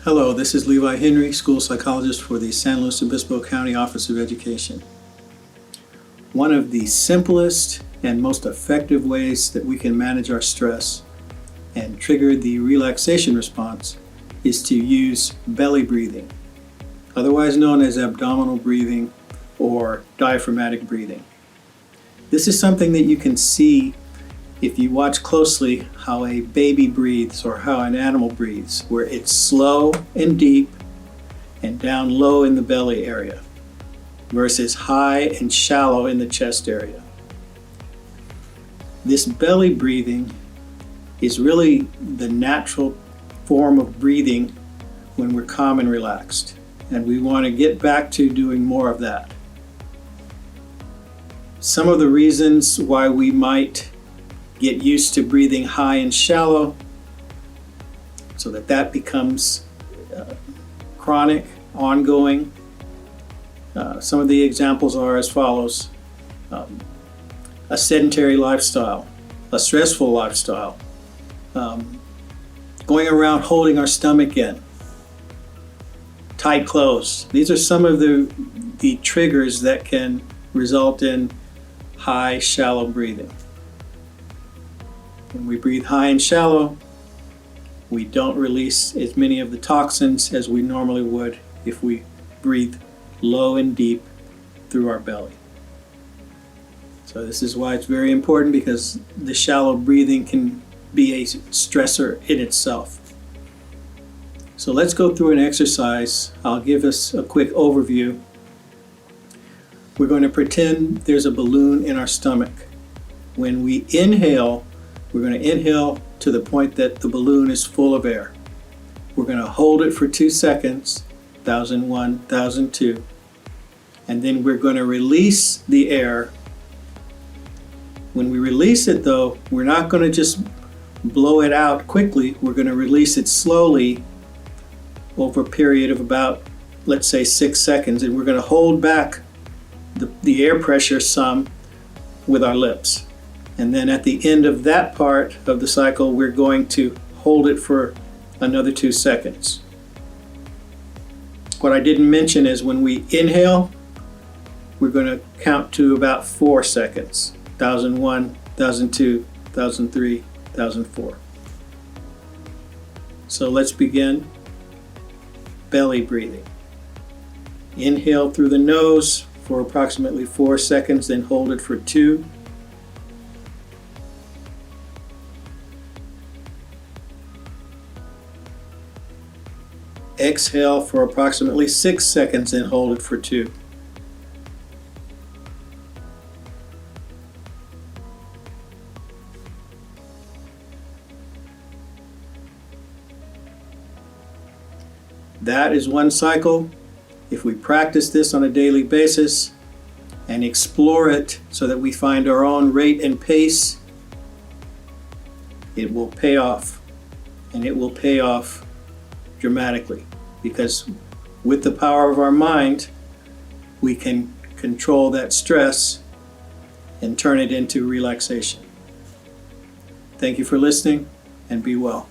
Hello, this is Levi Henry, school psychologist for the San Luis Obispo County Office of Education. One of the simplest and most effective ways that we can manage our stress and trigger the relaxation response is to use belly breathing, otherwise known as abdominal breathing or diaphragmatic breathing. This is something that you can see if you watch closely how a baby breathes or how an animal breathes, where it's slow and deep and down low in the belly area versus high and shallow in the chest area. This belly breathing is really the natural form of breathing when we're calm and relaxed, and we want to get back to doing more of that. Some of the reasons why we might get used to breathing high and shallow so that becomes chronic, ongoing. Some of the examples are as follows. A sedentary lifestyle, a stressful lifestyle, going around holding our stomach in, tight clothes. These are some of the triggers that can result in high, shallow breathing. When we breathe high and shallow, we don't release as many of the toxins as we normally would if we breathe low and deep through our belly. So this is why it's very important, because the shallow breathing can be a stressor in itself. So let's go through an exercise. I'll give us a quick overview. We're going to pretend there's a balloon in our stomach. When we inhale, we're going to inhale to the point that the balloon is full of air. We're going to hold it for 2 seconds, 1001, 1002, and then we're going to release the air. When we release it, though, we're not going to just blow it out quickly. We're going to release it slowly over a period of about, let's say, 6 seconds, and we're going to hold back the air pressure some with our lips. And then at the end of that part of the cycle, we're going to hold it for another 2 seconds. What I didn't mention is when we inhale, we're going to count to about 4 seconds. 1001, 1002, 1003, 1004. So let's begin. Belly breathing. Inhale through the nose for approximately 4 seconds, then hold it for 2. Exhale for approximately 6 seconds and hold it for 2. That is one cycle. If we practice this on a daily basis and explore it so that we find our own rate and pace, it will pay off, and it will pay off dramatically, because with the power of our mind, we can control that stress and turn it into relaxation. Thank you for listening, and be well.